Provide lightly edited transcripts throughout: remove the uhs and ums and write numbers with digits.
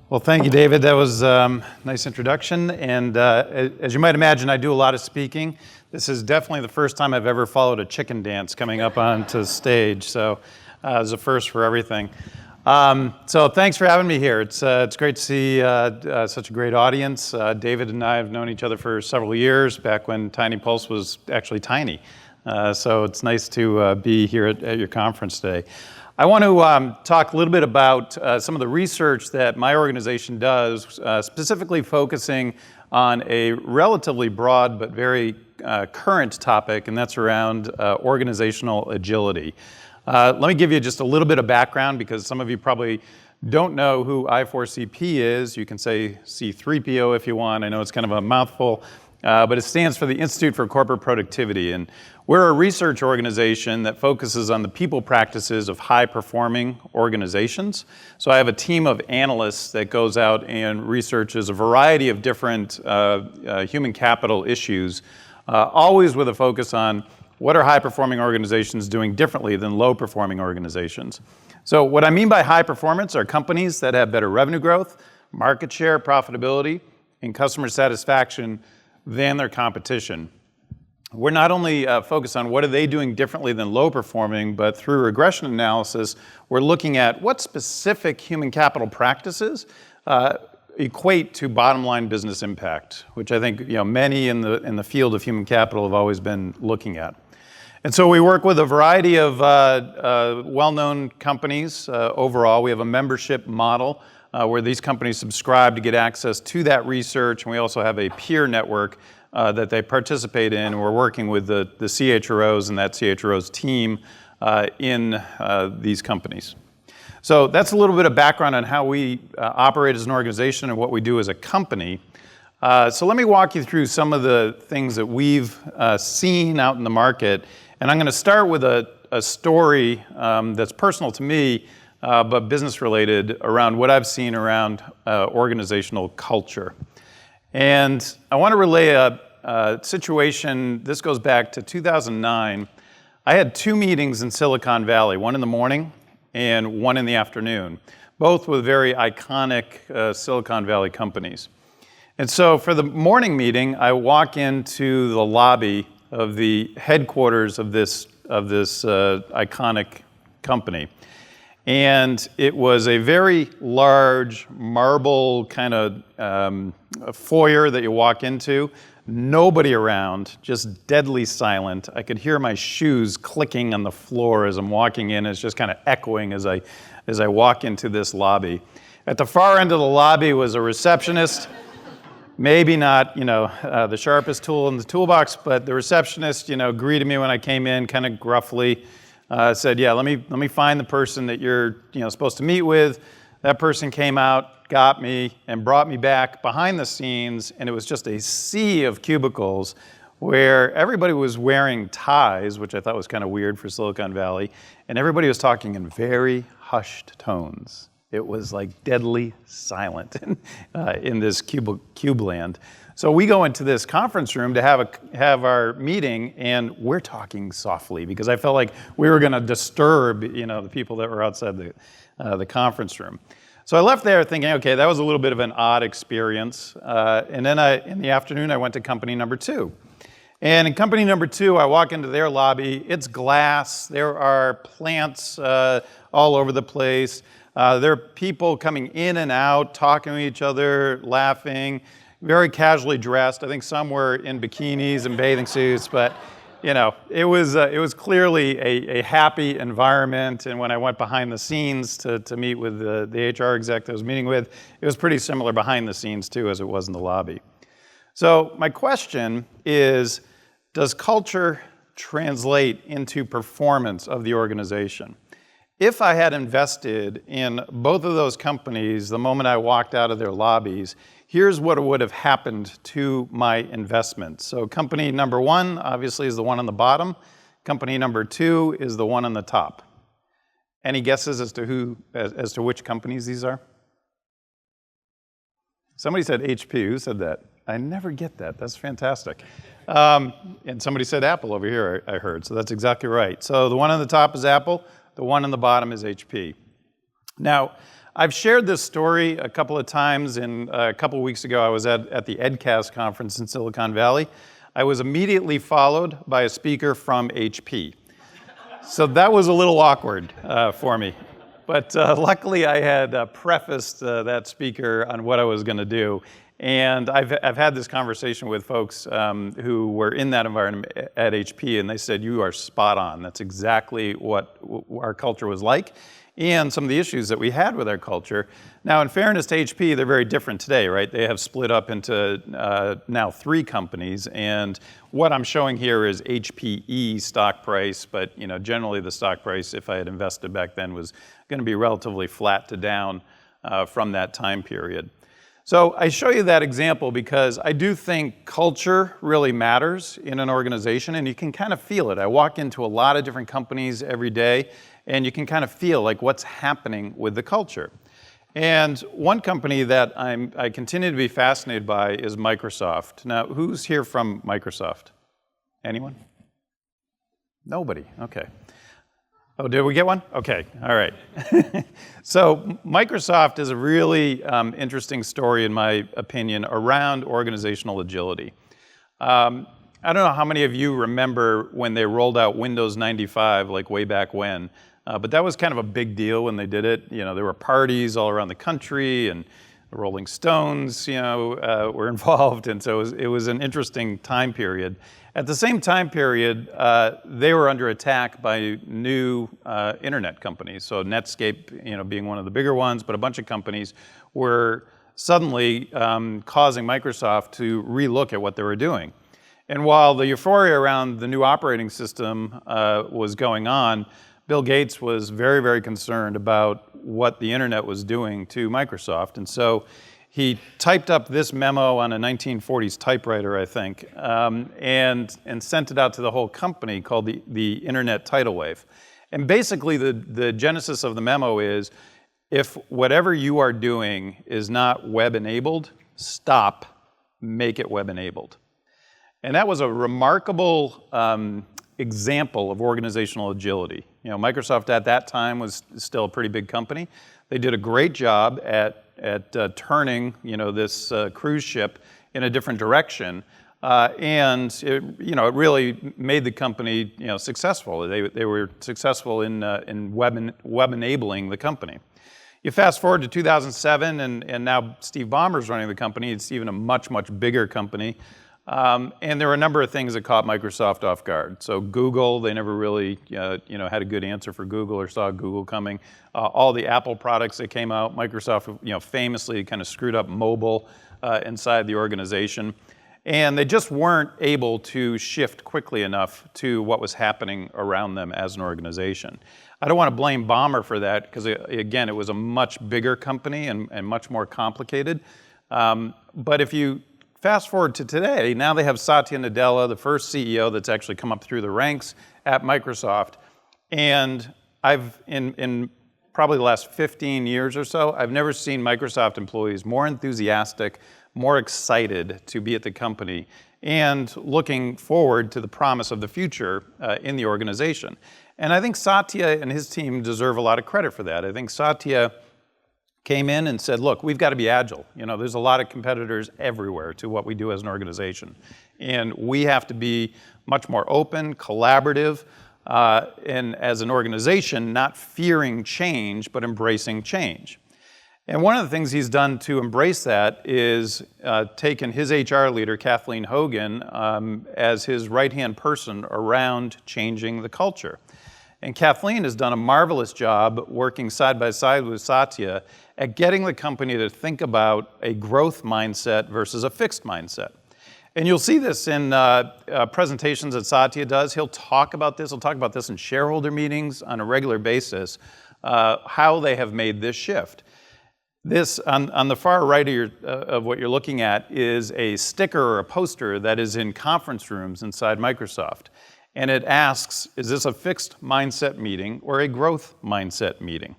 Well, thank you, David. That was a nice introduction. And as you might imagine, I do a lot of speaking. This is definitely the first time I've ever followed a chicken dance coming up onto the stage. So it was a first for everything. So thanks for having me here. It's great to see such a great audience. David and I have known each other for several years, back when TINYpulse was actually tiny. So it's nice to be here at your conference today. I want to talk a little bit about some of the research that my organization does, specifically focusing on a relatively broad but very current topic, and that's around organizational agility. Let me give you just a little bit of background, because some of you probably don't know who I4CP is. You can say C3PO if you want. I know it's kind of a mouthful, but it stands for the Institute for Corporate Productivity. And we're a research organization that focuses on the people practices of high-performing organizations. So I have a team of analysts that goes out and researches a variety of different human capital issues, always with a focus on what are high-performing organizations doing differently than low-performing organizations. So what I mean by high performance are companies that have better revenue growth, market share, profitability, and customer satisfaction than their competition. We're not only focused on what are they doing differently than low performing, but through regression analysis, we're looking at what specific human capital practices equate to bottom line business impact, which I think many in the field of human capital have always been looking at. And so we work with a variety of well-known companies. Overall, we have a membership model where these companies subscribe to get access to that research, and we also have a peer network that they participate in, and we're working with the CHROs and that CHRO's team in these companies. So that's a little bit of background on how we operate as an organization and what we do as a company. So let me walk you through some of the things that we've seen out in the market, and I'm going to start with a story that's personal to me, but business related, around what I've seen around organizational culture. And I want to relay a situation. This goes back to 2009. I had 2 meetings in Silicon Valley, one in the morning and one in the afternoon, both with very iconic Silicon Valley companies. And so for the morning meeting, I walk into the lobby of the headquarters of this iconic company. And it was a very large marble kind of foyer that you walk into. Nobody around, just deadly silent. I could hear my shoes clicking on the floor as I'm walking in. It's just kind of echoing as I walk into this lobby. At the far end of the lobby was a receptionist. Maybe not, the sharpest tool in the toolbox, but the receptionist, greeted me when I came in, kind of gruffly. Said, yeah, let me find the person that you're supposed to meet with. That person came out, got me, and brought me back behind the scenes, and it was just a sea of cubicles where everybody was wearing ties, which I thought was kind of weird for Silicon Valley, and everybody was talking in very hushed tones. It was like deadly silent in this cube land. So we go into this conference room to have our meeting, and we're talking softly because I felt like we were going to disturb the people that were outside the conference room. So I left there thinking, okay, that was a little bit of an odd experience. And then in the afternoon, I went to company number 2. And in company number 2, I walk into their lobby. It's glass. There are plants all over the place. There are people coming in and out, talking to each other, laughing, very casually dressed. I think some were in bikinis and bathing suits, but it was clearly a happy environment. And when I went behind the scenes to meet with the HR exec that I was meeting with, it was pretty similar behind the scenes too as it was in the lobby. So my question is, does culture translate into performance of the organization? If I had invested in both of those companies the moment I walked out of their lobbies, here's what would have happened to my investment. So company number 1, obviously, is the one on the bottom. Company number 2 is the one on the top. Any guesses as to which companies these are? Somebody said HP. Who said that? I never get that. That's fantastic. And somebody said Apple over here, I heard. So that's exactly right. So the one on the top is Apple. The one on the bottom is HP. Now, I've shared this story a couple of times. A couple of weeks ago, I was at the EdCast conference in Silicon Valley. I was immediately followed by a speaker from HP. So that was a little awkward for me. But luckily, I had prefaced that speaker on what I was going to do. And I've had this conversation with folks who were in that environment at HP, and they said, you are spot on. That's exactly what our culture was like, and some of the issues that we had with our culture. Now, in fairness to HP, they're very different today, right? They have split up into now 3 companies, and what I'm showing here is HPE stock price, but generally the stock price, if I had invested back then, was going to be relatively flat to down from that time period. So I show you that example because I do think culture really matters in an organization, and you can kind of feel it. I walk into a lot of different companies every day, and you can kind of feel like what's happening with the culture. And one company that I continue to be fascinated by is Microsoft. Now, who's here from Microsoft? Anyone? Nobody. Okay. Oh, did we get one? Okay, all right. So Microsoft is a really interesting story, in my opinion, around organizational agility. I don't know how many of you remember when they rolled out Windows 95, like way back when, but that was kind of a big deal when they did it. There were parties all around the country, and the Rolling Stones, were involved, and so it was an interesting time period. At the same time period, they were under attack by new internet companies. So Netscape, being one of the bigger ones, but a bunch of companies were suddenly causing Microsoft to relook at what they were doing. And while the euphoria around the new operating system was going on, Bill Gates was very, very concerned about what the internet was doing to Microsoft. And so he typed up this memo on a 1940s typewriter, I think, and sent it out to the whole company called the Internet Tidal Wave. And basically, the genesis of the memo is, if whatever you are doing is not web-enabled, stop, make it web-enabled. And that was a remarkable example of organizational agility. Microsoft at that time was still a pretty big company. They did a great job at turning this cruise ship in a different direction, and it really made the company successful. They were successful in web enabling the company. You fast forward to 2007, and now Steve Ballmer's running the company. It's even a much bigger company. And there were a number of things that caught Microsoft off guard. So Google, they never really had a good answer for Google or saw Google coming. All the Apple products that came out, Microsoft famously kind of screwed up mobile inside the organization. And they just weren't able to shift quickly enough to what was happening around them as an organization. I don't want to blame Ballmer for that because, again, it was a much bigger company and much more complicated. But if you fast forward to today, now they have Satya Nadella, the first CEO that's actually come up through the ranks at Microsoft. And I've, in probably the last 15 years or so, I've never seen Microsoft employees more enthusiastic, more excited to be at the company, and looking forward to the promise of the future in the organization. And I think Satya and his team deserve a lot of credit for that. I think Satya came in and said, look, we've got to be agile. There's a lot of competitors everywhere to what we do as an organization. And we have to be much more open, collaborative, and as an organization, not fearing change, but embracing change. And one of the things he's done to embrace that is taken his HR leader, Kathleen Hogan, as his right-hand person around changing the culture. And Kathleen has done a marvelous job working side by side with Satya at getting the company to think about a growth mindset versus a fixed mindset. And you'll see this in presentations that Satya does. He'll talk about this. He'll talk about this in shareholder meetings on a regular basis, how they have made this shift. This, on the far right of what you're looking at, is a sticker or a poster that is in conference rooms inside Microsoft. And it asks, is this a fixed mindset meeting or a growth mindset meeting?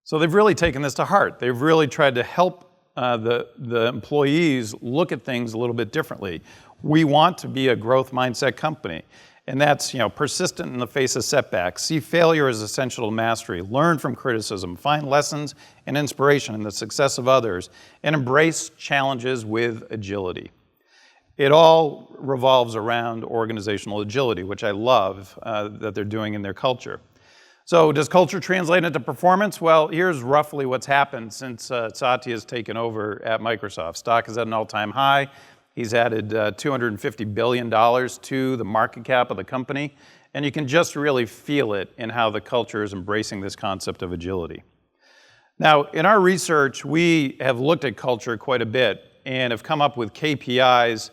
So they've really taken this to heart. They've really tried to help the employees look at things a little bit differently. We want to be a growth mindset company. And that's, persistent in the face of setbacks. See failure as essential to mastery. Learn from criticism. Find lessons and inspiration in the success of others. And embrace challenges with agility. It all revolves around organizational agility, which I love that they're doing in their culture. So does culture translate into performance? Well, here's roughly what's happened since Satya has taken over at Microsoft. Stock is at an all-time high. He's added $250 billion to the market cap of the company, and you can just really feel it in how the culture is embracing this concept of agility. Now, in our research, we have looked at culture quite a bit and have come up with KPIs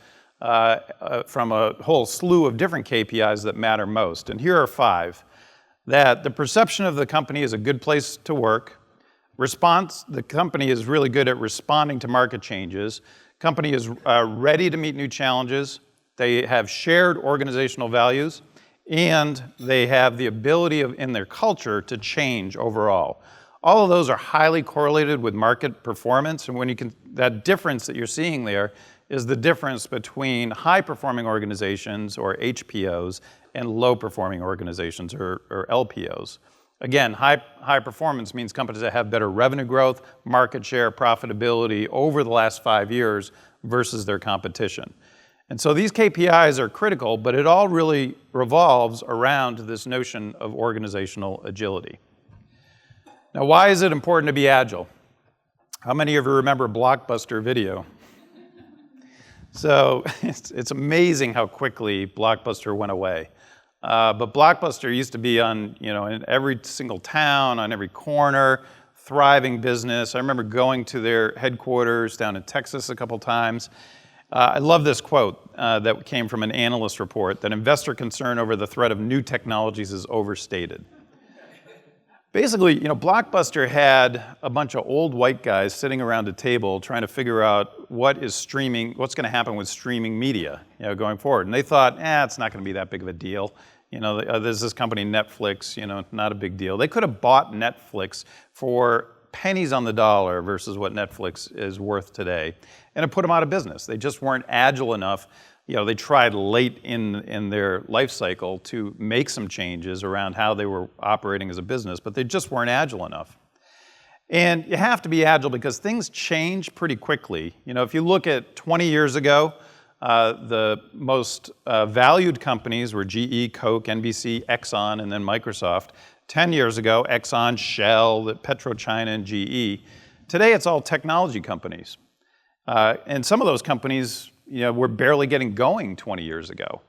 from a whole slew of different KPIs that matter most. And here are 5. That the perception of the company is a good place to work. The company is really good at responding to market changes. Company is ready to meet new challenges. They have shared organizational values, and they have the ability in their culture to change overall. All of those are highly correlated with market performance, and that difference that you're seeing there is the difference between high-performing organizations, or HPOs, and low-performing organizations, or LPOs. Again, high performance means companies that have better revenue growth, market share, profitability over the last 5 years versus their competition. And so these KPIs are critical, but it all really revolves around this notion of organizational agility. Now, why is it important to be agile? How many of you remember Blockbuster video? So it's amazing how quickly Blockbuster went away. But Blockbuster used to be in every single town, on every corner, thriving business. I remember going to their headquarters down in Texas a couple times. I love this quote that came from an analyst report, that investor concern over the threat of new technologies is overstated. Basically, Blockbuster had a bunch of old white guys sitting around a table trying to figure out what's going to happen with streaming media, going forward. And they thought, it's not going to be that big of a deal. There's this company, Netflix, not a big deal. They could have bought Netflix for pennies on the dollar versus what Netflix is worth today, and it put them out of business. They just weren't agile enough. They tried late in their life cycle to make some changes around how they were operating as a business, but they just weren't agile enough. And you have to be agile because things change pretty quickly. If you look at 20 years ago, the most valued companies were GE, Coke, NBC, Exxon, and then Microsoft. 10 years ago, Exxon, Shell, PetroChina, and GE. Today, it's all technology companies. And some of those companies were barely getting going 20 years ago.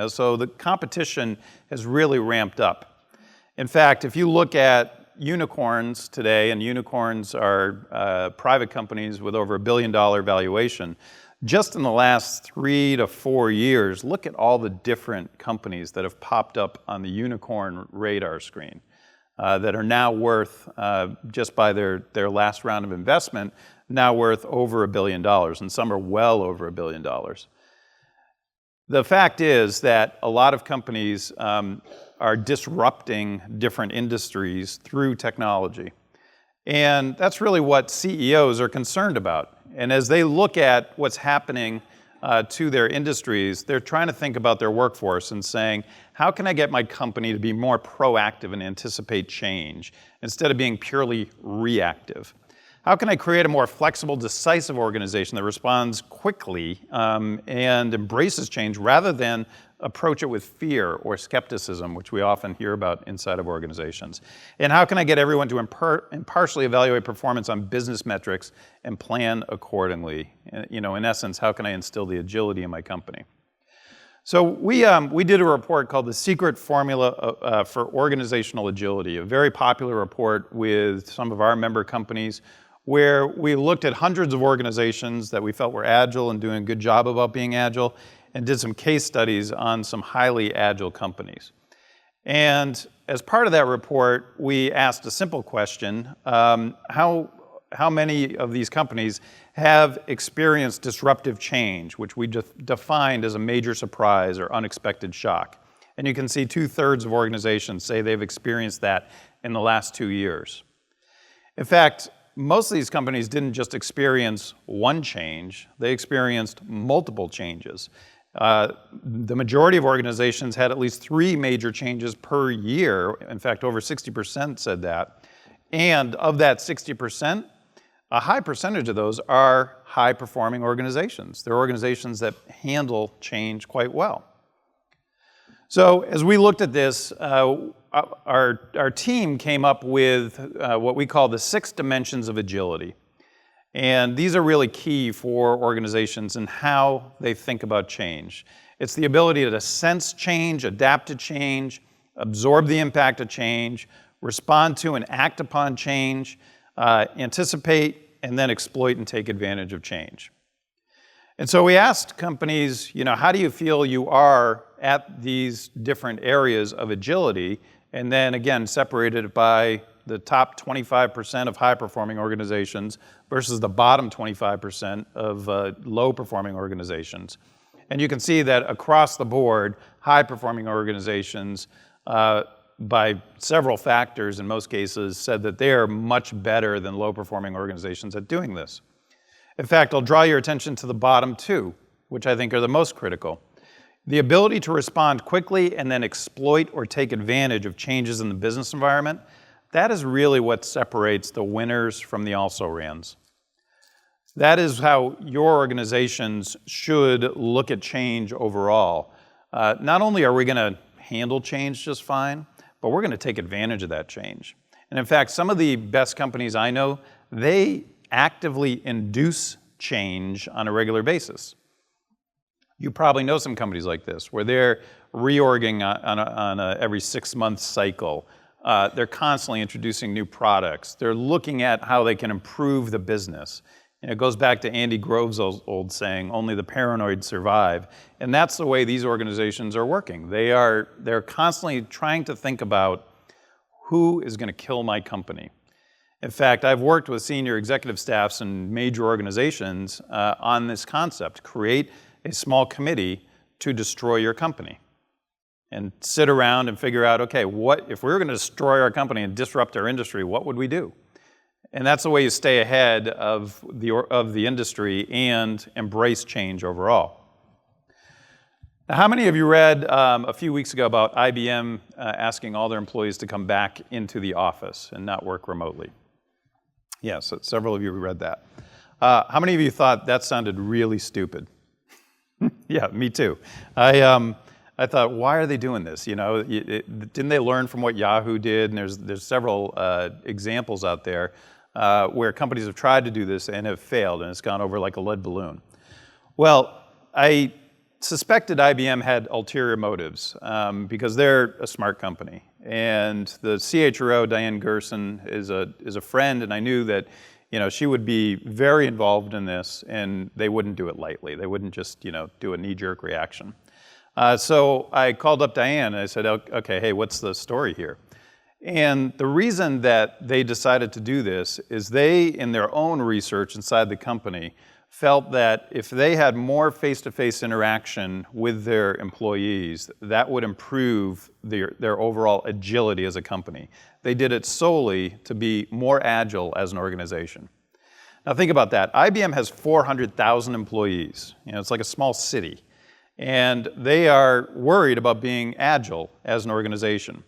So the competition has really ramped up. In fact, if you look at unicorns today, and unicorns are private companies with over $1 billion valuation, just in the last 3 to 4 years, look at all the different companies that have popped up on the unicorn radar screen that are now worth, just by their last round of investment, now worth over $1 billion, and some are well over $1 billion. The fact is that a lot of companies are disrupting different industries through technology. And that's really what CEOs are concerned about. And as they look at what's happening to their industries, they're trying to think about their workforce and saying, how can I get my company to be more proactive and anticipate change instead of being purely reactive? How can I create a more flexible, decisive organization that responds quickly and embraces change rather than approach it with fear or skepticism, which we often hear about inside of organizations? And how can I get everyone to impartially evaluate performance on business metrics and plan accordingly? In essence, how can I instill the agility in my company? So we did a report called The Secret Formula for Organizational Agility, a very popular report with some of our member companies, where we looked at hundreds of organizations that we felt were agile and doing a good job about being agile, and did some case studies on some highly agile companies. And as part of that report, we asked a simple question: how many of these companies have experienced disruptive change, which we defined as a major surprise or unexpected shock? And you can see 2/3 of organizations say they've experienced that in the last 2 years. In fact, most of these companies didn't just experience one change, they experienced multiple changes. The majority of organizations had at least 3 major changes per year. In fact, over 60% said that. And of that 60%, a high percentage of those are high-performing organizations. They're organizations that handle change quite well. So as we looked at this, our team came up with what we call the 6 dimensions of agility. And these are really key for organizations and how they think about change. It's the ability to sense change, adapt to change, absorb the impact of change, respond to and act upon change, anticipate, and then exploit and take advantage of change. And so we asked companies, how do you feel you are at these different areas of agility? And then again, separated by the top 25% of high-performing organizations versus the bottom 25% of low-performing organizations. And you can see that across the board, high-performing organizations, by several factors in most cases, said that they are much better than low-performing organizations at doing this. In fact, I'll draw your attention to the bottom 2, which I think are the most critical. The ability to respond quickly and then exploit or take advantage of changes in the business environment, that is really what separates the winners from the also-rans. That is how your organizations should look at change overall. Not only are we going to handle change just fine, but we're going to take advantage of that change. And in fact, some of the best companies I know, they actively induce change on a regular basis. You probably know some companies like this, where they're reorging on a every 6-month cycle. They're constantly introducing new products. They're looking at how they can improve the business. And it goes back to Andy Grove's old saying, only the paranoid survive. And that's the way these organizations are working. They're constantly trying to think about who is going to kill my company. In fact, I've worked with senior executive staffs in major organizations on this concept. Create a small committee to destroy your company. And sit around and figure out, okay, if we were going to destroy our company and disrupt our industry, what would we do? And that's the way you stay ahead of the industry and embrace change overall. Now, how many of you read a few weeks ago about IBM asking all their employees to come back into the office and not work remotely? Yes, several of you read that. How many of you thought that sounded really stupid? Yeah, me too. I thought, why are they doing this? Didn't they learn from what Yahoo did? And there's several examples out there where companies have tried to do this and have failed, and it's gone over like a lead balloon. Well, I suspected IBM had ulterior motives because they're a smart company. And the CHRO, Diane Gerson, is a friend, and I knew that she would be very involved in this, and they wouldn't do it lightly. They wouldn't just do a knee-jerk reaction. So I called up Diane and I said, okay, hey, what's the story here? And the reason that they decided to do this is they, in their own research inside the company, felt that if they had more face-to-face interaction with their employees, that would improve their overall agility as a company. They did it solely to be more agile as an organization. Now think about that. IBM has 400,000 employees. It's like a small city. And they are worried about being agile as an organization.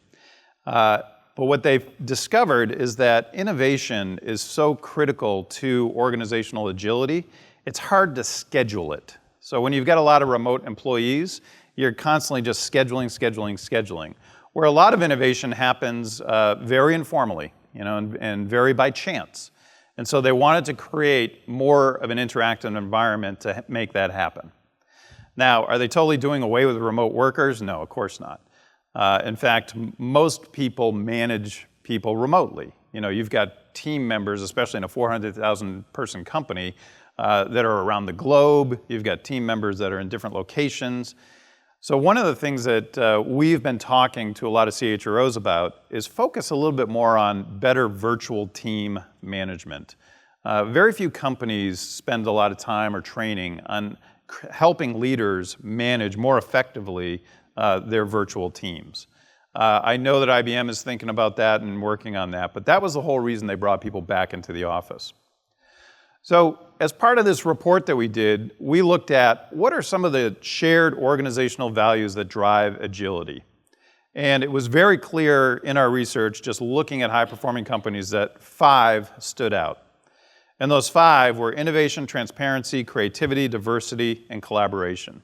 But what they've discovered is that innovation is so critical to organizational agility, it's hard to schedule it. So when you've got a lot of remote employees, you're constantly just scheduling. Where a lot of innovation happens very informally, and very by chance. And so they wanted to create more of an interactive environment to make that happen. Now, are they totally doing away with remote workers? No, of course not. In fact, most people manage people remotely. You've got team members, especially in a 400,000 person company, that are around the globe. You've got team members that are in different locations. So one of the things that we've been talking to a lot of CHROs about is focus a little bit more on better virtual team management. Very few companies spend a lot of time or training on helping leaders manage more effectively their virtual teams. I know that IBM is thinking about that and working on that, but that was the whole reason they brought people back into the office. So as part of this report that we did, we looked at what are some of the shared organizational values that drive agility. And it was very clear in our research, just looking at high-performing companies, that 5 stood out. And those 5 were innovation, transparency, creativity, diversity, and collaboration.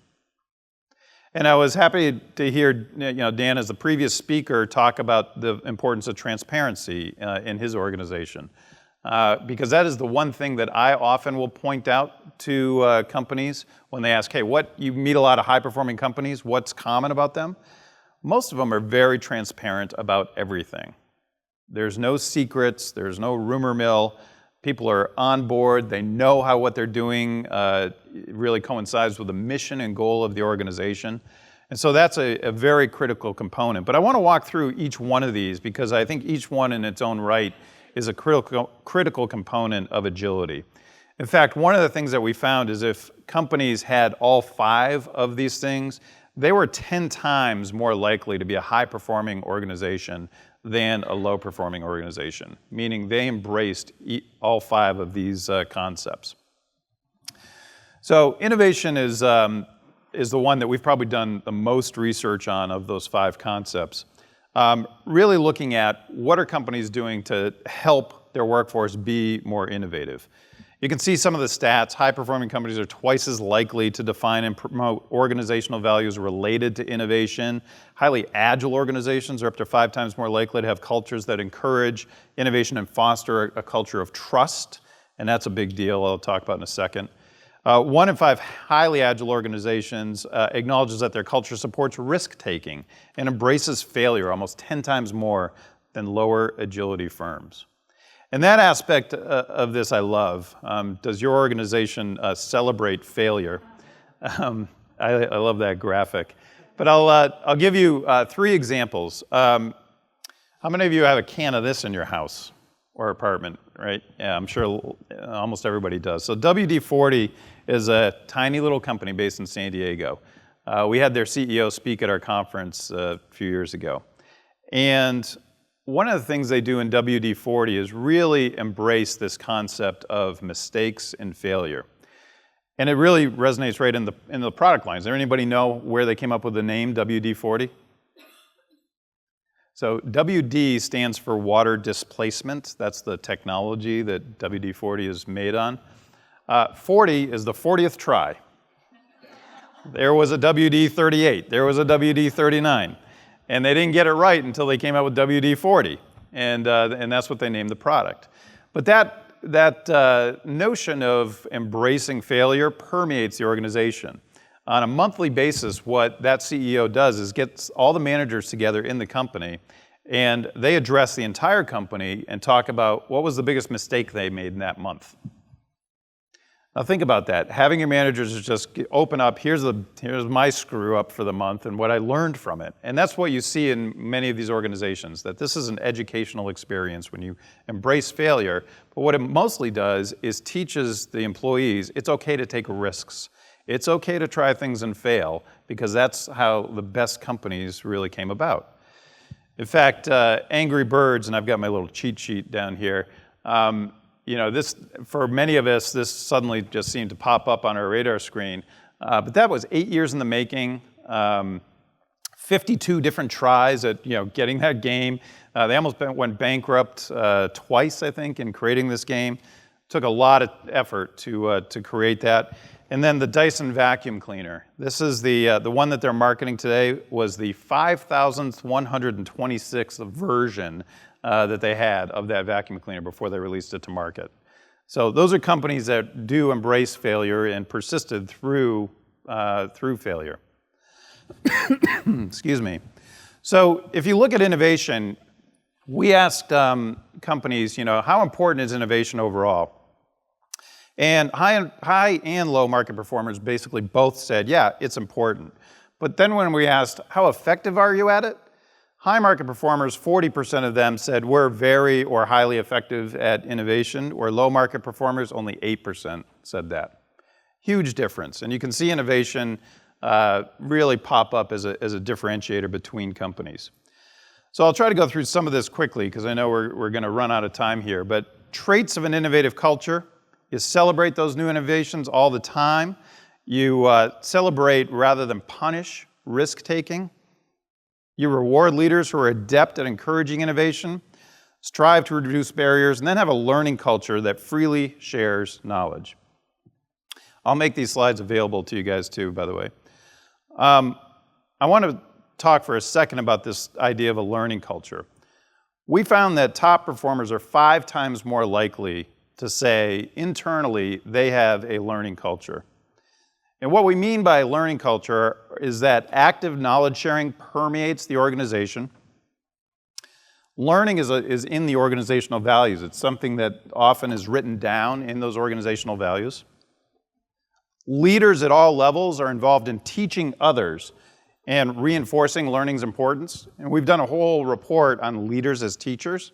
And I was happy to hear Dan, as the previous speaker, talk about the importance of transparency in his organization. Because that is the one thing that I often will point out to companies when they ask, hey, you meet a lot of high-performing companies, what's common about them? Most of them are very transparent about everything. There's no secrets, there's no rumor mill. People are on board, they know how what they're doing really coincides with the mission and goal of the organization. And so that's a very critical component. But I want to walk through each one of these because I think each one in its own right is a critical component of agility. In fact, one of the things that we found is if companies had all 5 of these things, they were 10 times more likely to be a high-performing organization than a low-performing organization, meaning they embraced all 5 of these concepts. So innovation is the one that we've probably done the most research on of those 5 concepts. Really looking at what are companies doing to help their workforce be more innovative. You can see some of the stats. High-performing companies are twice as likely to define and promote organizational values related to innovation. Highly agile organizations are up to 5 times more likely to have cultures that encourage innovation and foster a culture of trust, and that's a big deal I'll talk about in a second. 1 in 5 highly agile organizations acknowledges that their culture supports risk-taking and embraces failure almost 10 times more than lower agility firms. And that aspect of this I love. Does your organization celebrate failure? I love that graphic. But I'll give you 3 examples. How many of you have a can of this in your house or apartment, right? Yeah, I'm sure almost everybody does. So WD-40 is a tiny little company based in San Diego. We had their CEO speak at our conference a few years ago. And one of the things they do in WD-40 is really embrace this concept of mistakes and failure. And it really resonates right in the product line. Does anybody know where they came up with the name WD-40? So WD stands for water displacement. That's the technology that WD-40 is made on. 40 is the 40th try. There was a WD-38. There was a WD-39. And they didn't get it right until they came out with WD-40, and that's what they named the product. But that notion of embracing failure permeates the organization. On a monthly basis, what that CEO does is gets all the managers together in the company, and they address the entire company and talk about what was the biggest mistake they made in that month. Now think about that. Having your managers just open up, here's my screw up for the month and what I learned from it. And that's what you see in many of these organizations, that this is an educational experience when you embrace failure. But what it mostly does is teaches the employees it's okay to take risks. It's okay to try things and fail, because that's how the best companies really came about. In fact, Angry Birds, and I've got my little cheat sheet down here, this, for many of us, this suddenly just seemed to pop up on our radar screen. But that was 8 years in the making, 52 different tries at getting that game. They almost went bankrupt twice, I think, in creating this game. Took a lot of effort to create that. And then the Dyson vacuum cleaner. This is the one that they're marketing today was the 5,126th version that they had of that vacuum cleaner before they released it to market. So those are companies that do embrace failure and persisted through failure. Excuse me. So if you look at innovation, we asked companies, how important is innovation overall? And high and low market performers basically both said, yeah, it's important. But then when we asked, how effective are you at it? High market performers, 40% of them said we're very or highly effective at innovation, where low market performers, only 8% said that. Huge difference. And you can see innovation really pop up as a differentiator between companies. So I'll try to go through some of this quickly, because I know we're going to run out of time here. But traits of an innovative culture: You celebrate those new innovations all the time. You celebrate rather than punish risk-taking. You reward leaders who are adept at encouraging innovation, strive to reduce barriers, and then have a learning culture that freely shares knowledge. I'll make these slides available to you guys too, by the way. I want to talk for a second about this idea of a learning culture. We found that top performers are 5 times more likely to say internally they have a learning culture. And what we mean by learning culture is that active knowledge sharing permeates the organization. Learning is in the organizational values. It's something that often is written down in those organizational values. Leaders at all levels are involved in teaching others and reinforcing learning's importance. And we've done a whole report on leaders as teachers.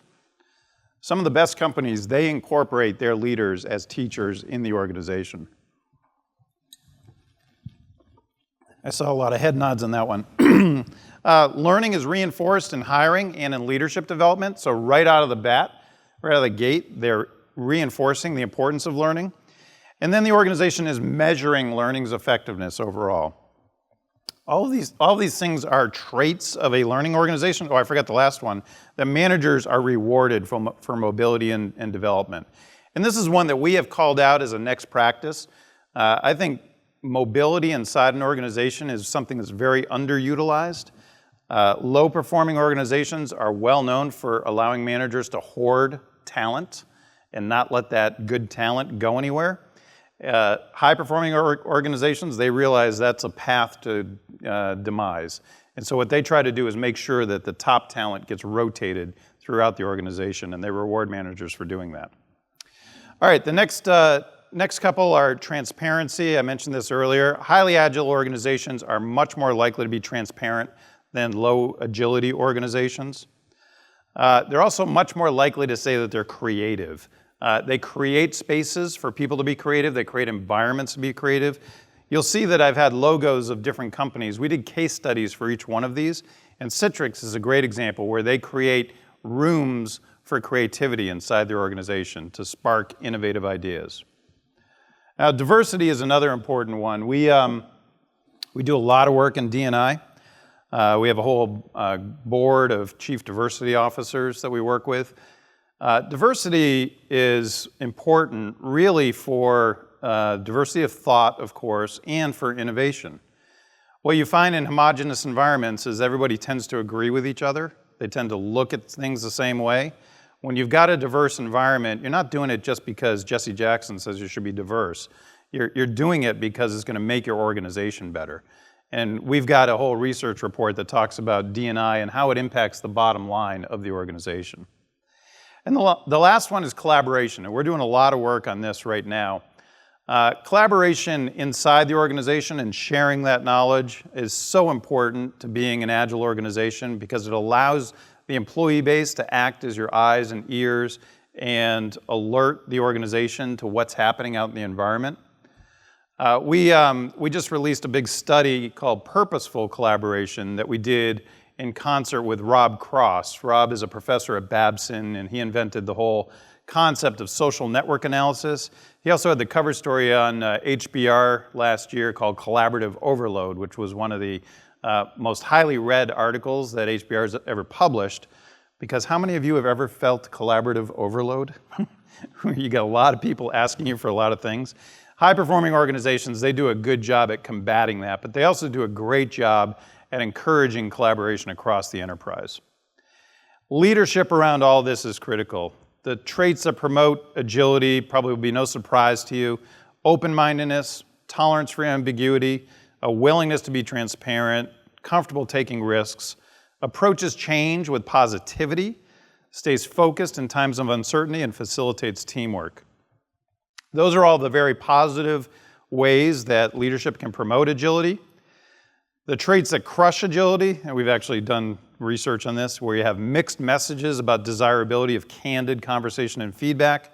Some of the best companies, they incorporate their leaders as teachers in the organization. I saw a lot of head nods on that one. Learning is reinforced in hiring and in leadership development. So right out of the bat, right out of the gate, they're reinforcing the importance of learning. And then the organization is measuring learning's effectiveness overall. All of these things are traits of a learning organization. Oh, I forgot the last one. The managers are rewarded for mobility and development. And this is one that we have called out as a next practice. I think mobility inside an organization is something that's very underutilized. Low-performing organizations are well known for allowing managers to hoard talent and not let that good talent go anywhere. High-performing organizations, they realize that's a path to demise. And so what they try to do is make sure that the top talent gets rotated throughout the organization, and they reward managers for doing that. All right, the next couple are transparency. I mentioned this earlier. Highly agile organizations are much more likely to be transparent than low agility organizations. They're also much more likely to say that they're creative. They create spaces for people to be creative. They create environments to be creative. You'll see that I've had logos of different companies. We did case studies for each one of these, and Citrix is a great example where they create rooms for creativity inside their organization to spark innovative ideas. Now, diversity is another important one. We do a lot of work in D&I. We have a whole board of chief diversity officers that we work with. Diversity is important really for diversity of thought, of course, and for innovation. What you find in homogeneous environments is everybody tends to agree with each other. They tend to look at things the same way. When you've got a diverse environment, you're not doing it just because Jesse Jackson says you should be diverse. You're doing it because it's going to make your organization better. And we've got a whole research report that talks about D&I and how it impacts the bottom line of the organization. And the last one is collaboration, and we're doing a lot of work on this right now. Collaboration inside the organization and sharing that knowledge is so important to being an agile organization because it allows the employee base to act as your eyes and ears and alert the organization to what's happening out in the environment. We just released a big study called Purposeful Collaboration that we did in concert with Rob Cross. Rob is a professor at Babson, and he invented the whole concept of social network analysis. He also had the cover story on HBR last year called Collaborative Overload, which was one of the most highly read articles that HBR has ever published. Because how many of you have ever felt collaborative overload? You got a lot of people asking you for a lot of things. High-performing organizations, they do a good job at combating that, but they also do a great job at encouraging collaboration across the enterprise. Leadership around all this is critical. The traits that promote agility probably will be no surprise to you. Open-mindedness, tolerance for ambiguity, a willingness to be transparent, comfortable taking risks, approaches change with positivity, stays focused in times of uncertainty, and facilitates teamwork. Those are all the very positive ways that leadership can promote agility. The traits that crush agility, and we've actually done research on this, where you have mixed messages about desirability of candid conversation and feedback,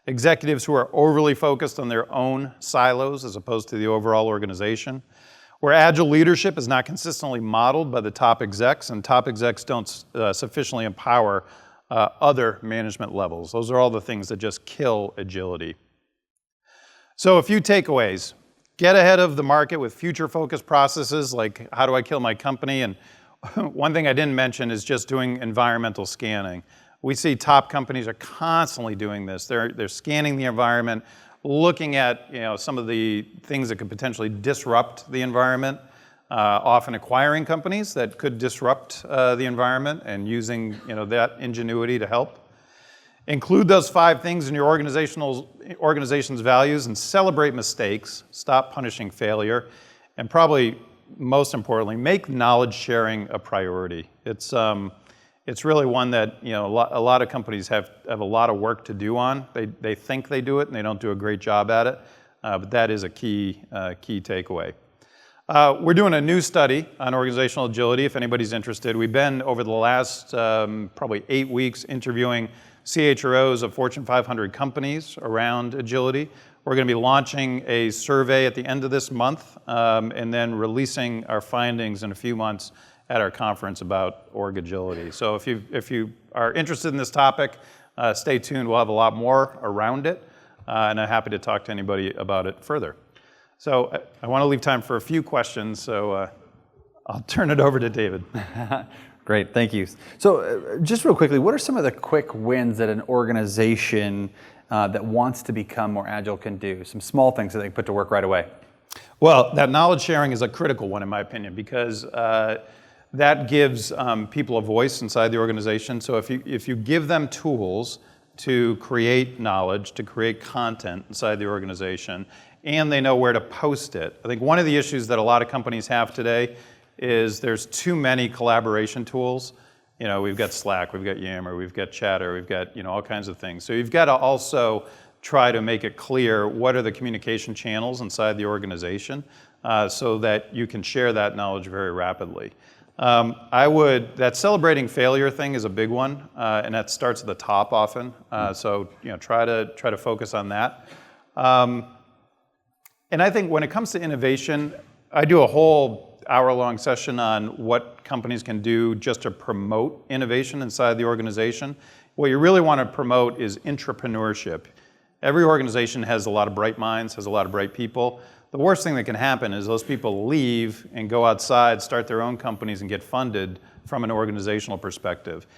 executives who are overly focused on their own silos as opposed to the overall organization, where agile leadership is not consistently modeled by the top execs, and top execs don't sufficiently empower other management levels. Those are all the things that just kill agility. So a few takeaways. Get ahead of the market with future-focused processes like how do I kill my company? And one thing I didn't mention is just doing environmental scanning. We see top companies are constantly doing this. They're scanning the environment, looking at some of the things that could potentially disrupt the environment, often acquiring companies that could disrupt the environment and using that ingenuity to help. Include those 5 things in your organization's values and celebrate mistakes, stop punishing failure, and probably most importantly, make knowledge sharing a priority. It's really one that a lot of companies have a lot of work to do on. They think they do it and they don't do a great job at it, but that is a key takeaway. We're doing a new study on organizational agility if anybody's interested. We've been over the last probably 8 weeks interviewing CHROs of Fortune 500 companies around agility. We're going to be launching a survey at the end of this month and then releasing our findings in a few months at our conference about org agility. So if you are interested in this topic, stay tuned. We'll have a lot more around it, and I'm happy to talk to anybody about it further. So I want to leave time for a few questions, so I'll turn it over to David. Great, thank you. So just real quickly, what are some of the quick wins that an organization that wants to become more agile can do? Some small things that they can put to work right away. Well, that knowledge sharing is a critical one in my opinion because that gives people a voice inside the organization. So if you give them tools to create knowledge, to create content inside the organization, and they know where to post it. I think one of the issues that a lot of companies have today is there's too many collaboration tools. We've got Slack, we've got Yammer, we've got Chatter, we've got all kinds of things. So you've got to also try to make it clear what are the communication channels inside the organization so that you can share that knowledge very rapidly. That celebrating failure thing is a big one, and that starts at the top often. So try to focus on that. And I think when it comes to innovation, I do a whole hour-long session on what companies can do just to promote innovation inside the organization. What you really want to promote is entrepreneurship. Every organization has a lot of bright minds, has a lot of bright people. The worst thing that can happen is those people leave and go outside, start their own companies, and get funded from an organizational perspective.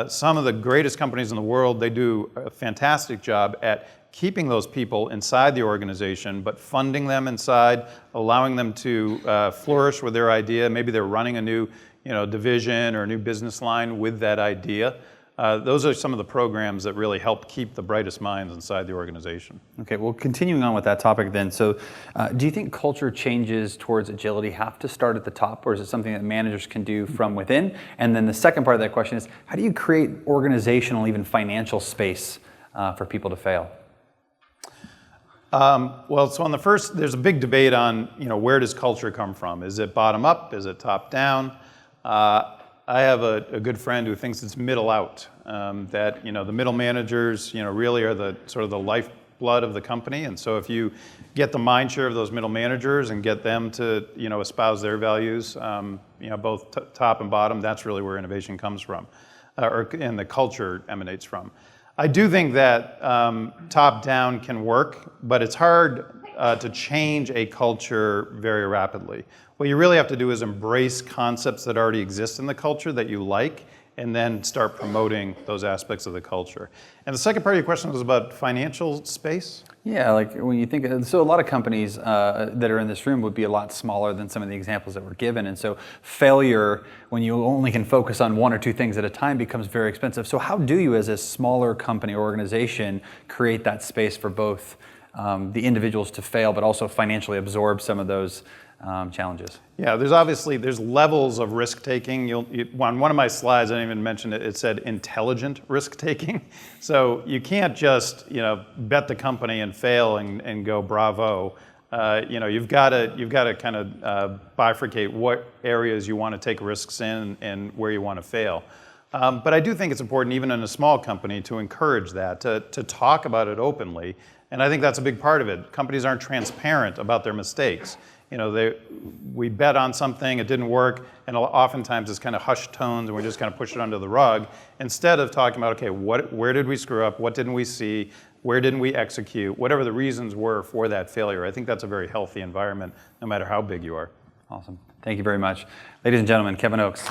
Some of the greatest companies in the world, they do a fantastic job at keeping those people inside the organization, but funding them inside, allowing them to flourish with their idea. Maybe they're running a new division or a new business line with that idea. Those are some of the programs that really help keep the brightest minds inside the organization. Okay, well, continuing on with that topic then, so do you think culture changes towards agility have to start at the top, or is it something that managers can do from within? And then the second part of that question is, how do you create organizational, even financial space for people to fail? Well, so on the first, there's a big debate on, where does culture come from? Is it bottom up? Is it top down? I have a good friend who thinks it's middle out, that, the middle managers, really are the sort of the lifeblood of the company. And so if you get the mind share of those middle managers and get them to, espouse their values, both top and bottom, that's really where innovation comes from, and the culture emanates from. I do think that top-down can work, but it's hard to change a culture very rapidly. What you really have to do is embrace concepts that already exist in the culture that you like, and then start promoting those aspects of the culture. And the second part of your question was about financial space? Yeah, like when you think, so a lot of companies that are in this room would be a lot smaller than some of the examples that were given. And so failure, when you only can focus on one or two things at a time, becomes very expensive. So how do you, as a smaller company or organization, create that space for both the individuals to fail, but also financially absorb some of those challenges? Yeah, there's levels of risk taking. On one of my slides, I didn't even mention it. It said intelligent risk taking. So you can't just bet the company and fail and go bravo. You've got to kind of bifurcate what areas you want to take risks in and where you want to fail. But I do think it's important, even in a small company, to encourage that, to talk about it openly. And I think that's a big part of it. Companies aren't transparent about their mistakes. We bet on something, it didn't work, and oftentimes it's kind of hushed tones and we just kind of push it under the rug instead of talking about, okay, where did we screw up? What didn't we see? where didn't we execute, whatever the reasons were for that failure. I think that's a very healthy environment, no matter how big you are. Awesome. Thank you very much. Ladies and gentlemen, Kevin Oakes.